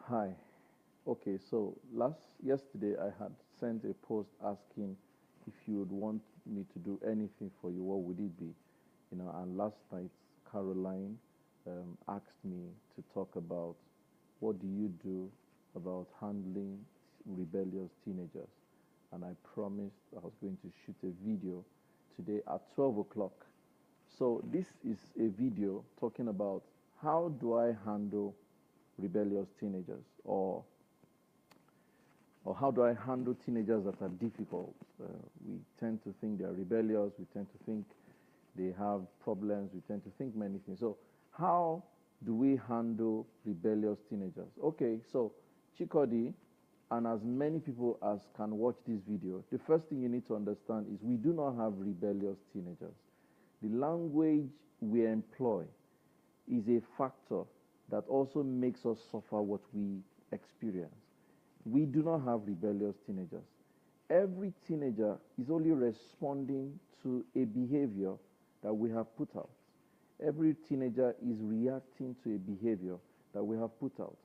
Hi. Okay, so yesterday I had sent a post asking if you would want me to do anything for you, what would it be? And last night Caroline asked me to talk about what do you do about handling rebellious teenagers, and I promised I was going to shoot a video today at 12 o'clock. So this is a video talking about how do I handle rebellious teenagers, or how do I handle teenagers that are difficult? We tend to think they are rebellious. We tend to think they have problems. We tend to think many things. So how do we handle rebellious teenagers? Okay, so Chikodi, and as many people as can watch this video, the first thing you need to understand is we do not have rebellious teenagers. The language we employ is a factor that also makes us suffer what we experience. We do not have rebellious teenagers. Every teenager is only responding to a behavior that we have put out. Every teenager is reacting to a behavior that we have put out.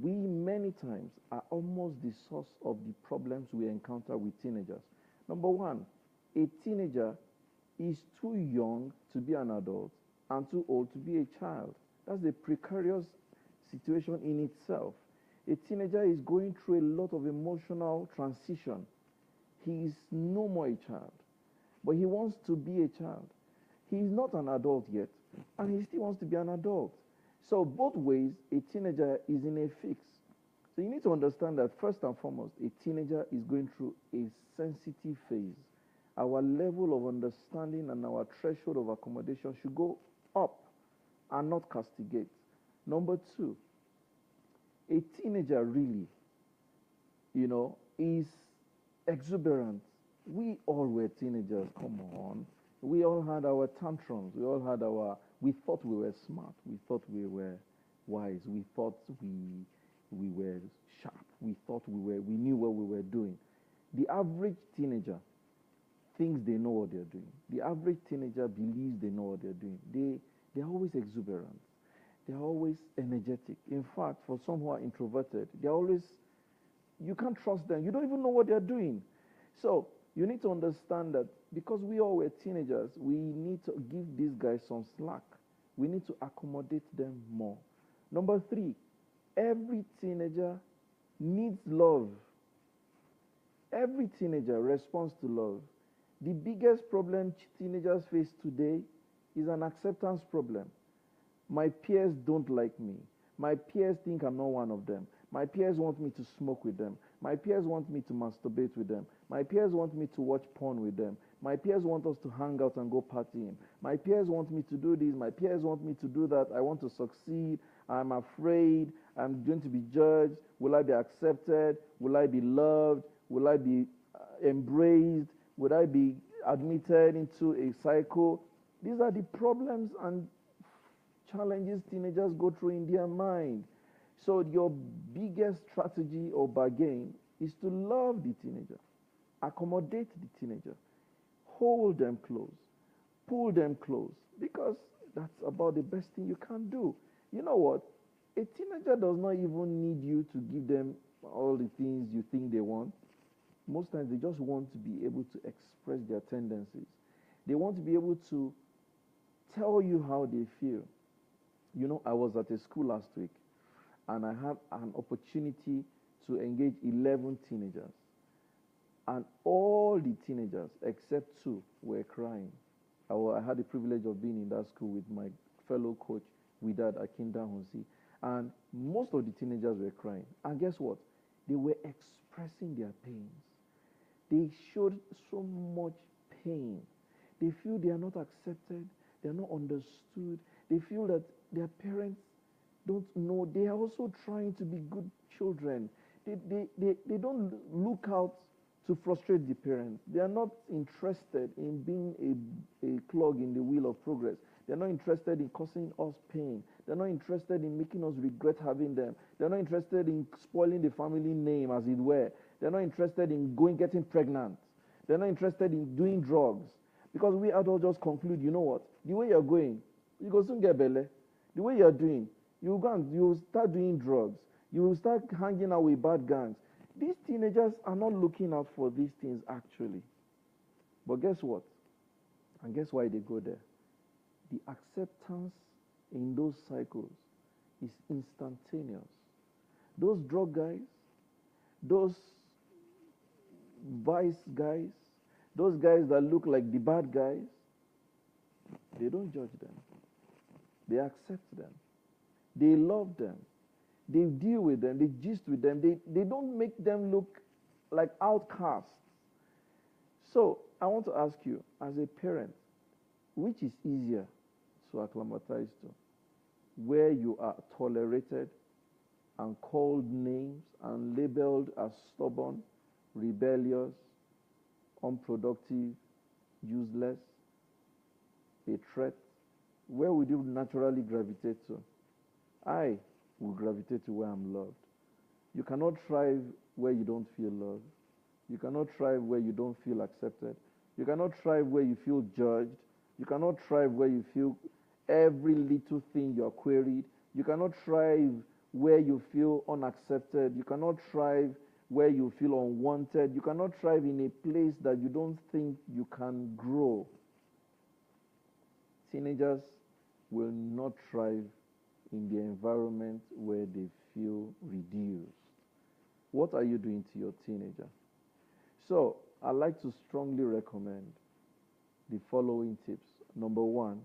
We many times are almost the source of the problems we encounter with teenagers. Number one, a teenager is too young to be an adult and too old to be a child. That's a precarious situation in itself. A teenager is going through a lot of emotional transition. He is no more a child, but he wants to be a child. He is not an adult yet, and he still wants to be an adult. So both ways, a teenager is in a fix. So you need to understand that first and foremost, a teenager is going through a sensitive phase. Our level of understanding and our threshold of accommodation should go up and not castigate. Number two, a teenager really, is exuberant. We all were teenagers, come on. We all had our tantrums. We thought we were smart. We thought we were wise. We thought we were sharp. We thought we knew what we were doing. The average teenager thinks they know what they're doing. The average teenager believes they know what they're doing. They're always exuberant. They're always energetic. In fact, for some who are introverted, you can't trust them. You don't even know what they're doing. So you need to understand that because we all were teenagers, we need to give these guys some slack. We need to accommodate them more. Number three, every teenager needs love. Every teenager responds to love. The biggest problem teenagers face today is an acceptance problem. My peers don't like me. My peers think I'm not one of them. My peers want me to smoke with them. My peers want me to masturbate with them. My peers want me to watch porn with them. My peers want us to hang out and go partying. My peers want me to do this. My peers want me to do that. I want to succeed. I'm afraid. I'm going to be judged. Will I be accepted? Will I be loved? Will I be embraced? Would I be admitted into a cycle? These are the problems and challenges teenagers go through in their mind. So your biggest strategy or bargain is to love the teenager, accommodate the teenager, hold them close, pull them close, because that's about the best thing you can do. You know what? A teenager does not even need you to give them all the things you think they want. Most times they just want to be able to express their tendencies. They want to be able to tell you how they feel. I was at a school last week, and I had an opportunity to engage 11 teenagers. And all the teenagers, except two, were crying. I had the privilege of being in that school with my fellow coach, Widad Akinda Honsi. And most of the teenagers were crying. And guess what? They were expressing their pains. They showed so much pain. They feel they are not accepted. They are not understood. They feel that their parents don't know. They are also trying to be good children. They don't look out to frustrate the parents. They are not interested in being a clog in the wheel of progress. They're not interested in causing us pain. They're not interested in making us regret having them. They're not interested in spoiling the family name, as it were. They're not interested in getting pregnant. They're not interested in doing drugs. Because we adults just conclude, you know what? The way you're going, you go soon get belly. The way you're doing, you start doing drugs. You will start hanging out with bad gangs. These teenagers are not looking out for these things actually. But guess what? And guess why they go there? The acceptance in those cycles is instantaneous. Those drug guys, those vice guys, those guys that look like the bad guys, they don't judge them. They accept them. They love them. They deal with them. They gist with them. They don't make them look like outcasts. So I want to ask you, as a parent, which is easier to acclimatize to? Where you are tolerated and called names and labeled as stubborn, rebellious, unproductive, useless, a threat? Where would you naturally gravitate to? I will gravitate to where I'm loved. You cannot thrive where you don't feel loved. You cannot thrive where you don't feel accepted. You cannot thrive where you feel judged. You cannot thrive where you feel every little thing you're queried. You cannot thrive where you feel unaccepted. You cannot thrive where you feel unwanted. You cannot thrive in a place that you don't think you can grow. Teenagers will not thrive in the environment where they feel reduced. What are you doing to your teenager? So, I'd like to strongly recommend the following tips. Number one,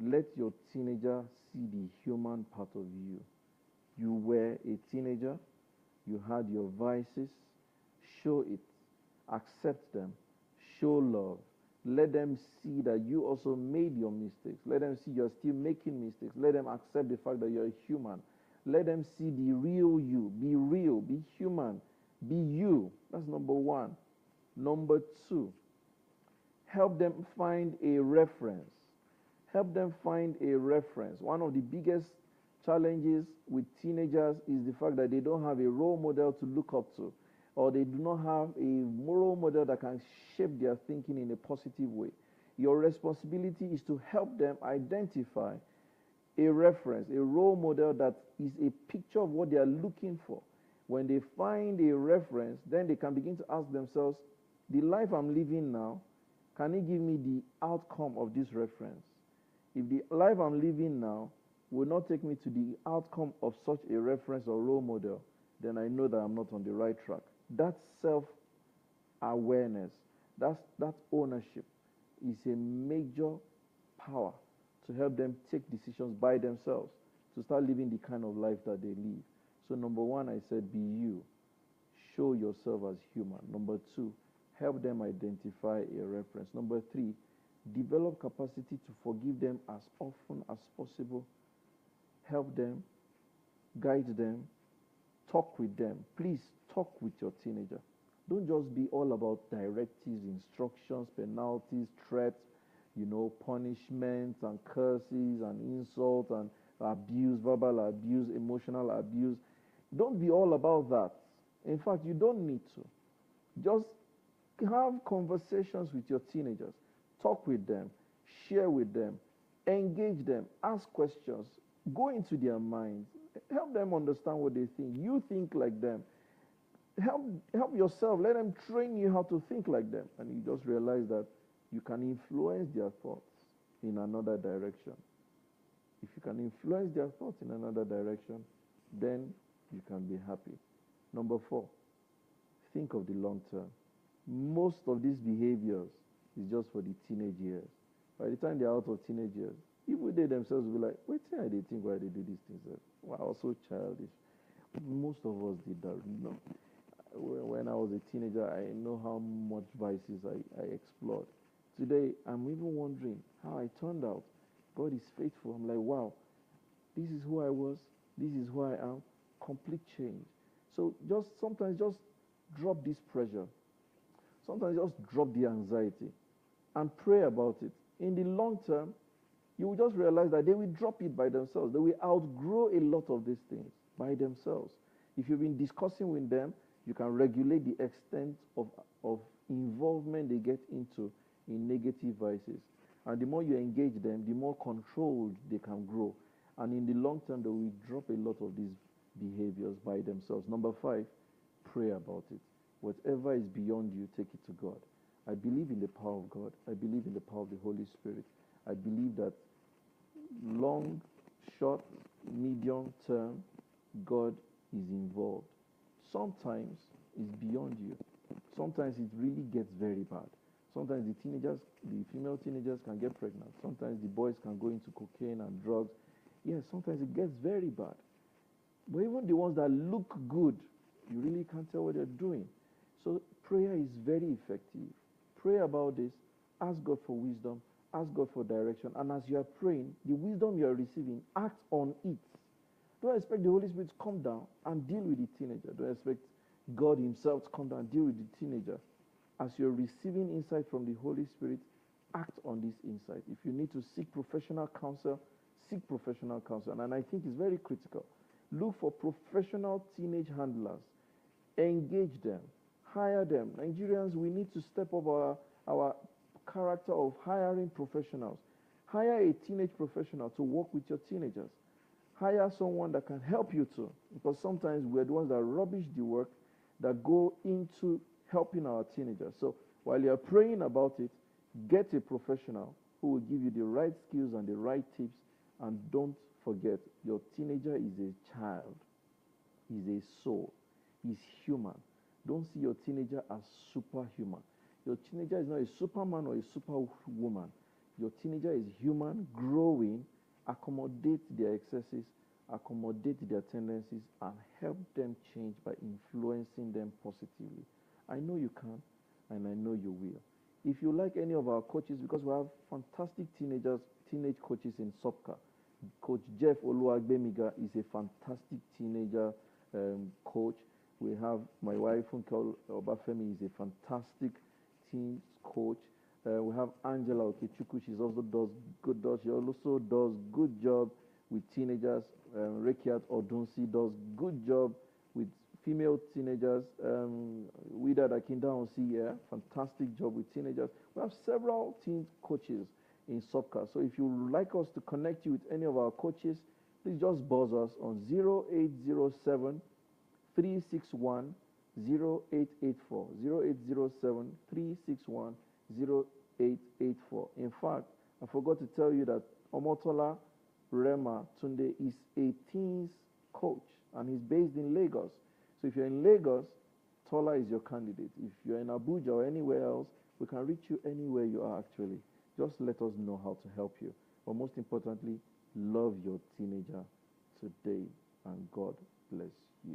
let your teenager see the human part of you. You were a teenager, you had your vices, show it, accept them, show love. Let them see that you also made your mistakes. Let them see you're still making mistakes. Let them accept the fact that you're a human. Let them see the real you. Be real, be human, be you. That's number one. Number two, help them find a reference. Help them find a reference. One of the biggest challenges with teenagers is the fact that they don't have a role model to look up to, or they do not have a moral model that can shape their thinking in a positive way. Your responsibility is to help them identify a reference, a role model that is a picture of what they are looking for. When they find a reference, then they can begin to ask themselves, the life I'm living now, can it give me the outcome of this reference? If the life I'm living now will not take me to the outcome of such a reference or role model, then I know that I'm not on the right track. That self-awareness, that ownership is a major power to help them take decisions by themselves, to start living the kind of life that they live. So number one, I said, be you. Show yourself as human. Number two, help them identify a reference. Number three, develop capacity to forgive them as often as possible. Help them, guide them, talk with them. Please talk with your teenager. Don't just be all about directives, instructions, penalties, threats, punishments and curses and insults and abuse, verbal abuse, emotional abuse. Don't be all about that. In fact, you don't need to. Just have conversations with your teenagers. Talk with them. Share with them. Engage them. Ask questions. Go into their minds. Help them understand what they think. You think like them. Help yourself. Let them train you how to think like them. And you just realize that you can influence their thoughts in another direction. If you can influence their thoughts in another direction, then you can be happy. Number four, think of the long term. Most of these behaviors is just for the teenage years. By the time they're out of teenage years, even they themselves will be like, wait till I think why they do these things. Wow, I was so childish. Most of us did that. When I was a teenager, I know how much vices I explored. Today, I'm even wondering how I turned out. God is faithful. I'm like, wow, this is who I was. This is who I am. Complete change. So sometimes just drop this pressure. Sometimes just drop the anxiety and pray about it. In the long term, you will just realize that they will drop it by themselves. They will outgrow a lot of these things by themselves. If you've been discussing with them, you can regulate the extent of involvement they get into in negative vices. And the more you engage them, the more controlled they can grow. And in the long term, they will drop a lot of these behaviors by themselves. Number 5, pray about it. Whatever is beyond you, take it to God. I believe in the power of God. I believe in the power of the Holy Spirit. I believe that long, short, medium term, God is involved. Sometimes it's beyond you. Sometimes it really gets very bad. Sometimes the female teenagers can get pregnant. Sometimes the boys can go into cocaine and drugs. Yes, sometimes it gets very bad. But even the ones that look good, you really can't tell what they're doing. So prayer is very effective. Pray about this. Ask God for wisdom. Ask God for direction. And as you are praying, the wisdom you are receiving, act on it. Don't expect the Holy Spirit to come down and deal with the teenager. Don't expect God himself to come down and deal with the teenager. As you're receiving insight from the Holy Spirit, act on this insight. If you need to seek professional counsel, seek professional counsel. And I think it's very critical. Look for professional teenage handlers. Engage them. Hire them. Nigerians, we need to step up our character of hiring professionals. Hire a teenage professional to work with your teenagers. Hire someone that can help you too. Because sometimes we're the ones that rubbish the work that go into helping our teenagers. So while you're praying about it, get a professional who will give you the right skills and the right tips. And don't forget, your teenager is a child. He's a soul. He's human. Don't see your teenager as superhuman. Your teenager is not a superman or a superwoman. Your teenager is human, growing. Accommodate their excesses, accommodate their tendencies, and help them change by influencing them positively. I know you can, and I know you will. If you like any of our coaches, because we have fantastic teenage coaches in soccer. Coach Jeff Oluwagbemiga is a fantastic teenager coach. We have my wife, Funke Obafemi, is a fantastic teen coach. We have Angela Okechukwu. She also does good job with teenagers. Rekiat Odunsi does good job with female teenagers. Wida Dakinda Onsi, fantastic job with teenagers. We have several teen coaches in soccer. So if you would like us to connect you with any of our coaches, please just buzz us on 0807 361 0884. 0807 361 0884. In fact, I forgot to tell you that Omotola Rema Tunde is a teens coach and he's based in Lagos. So if you're in Lagos, Tola is your candidate. If you're in Abuja or anywhere else, we can reach you anywhere you are actually. Just let us know how to help you. But most importantly, love your teenager today and God bless you.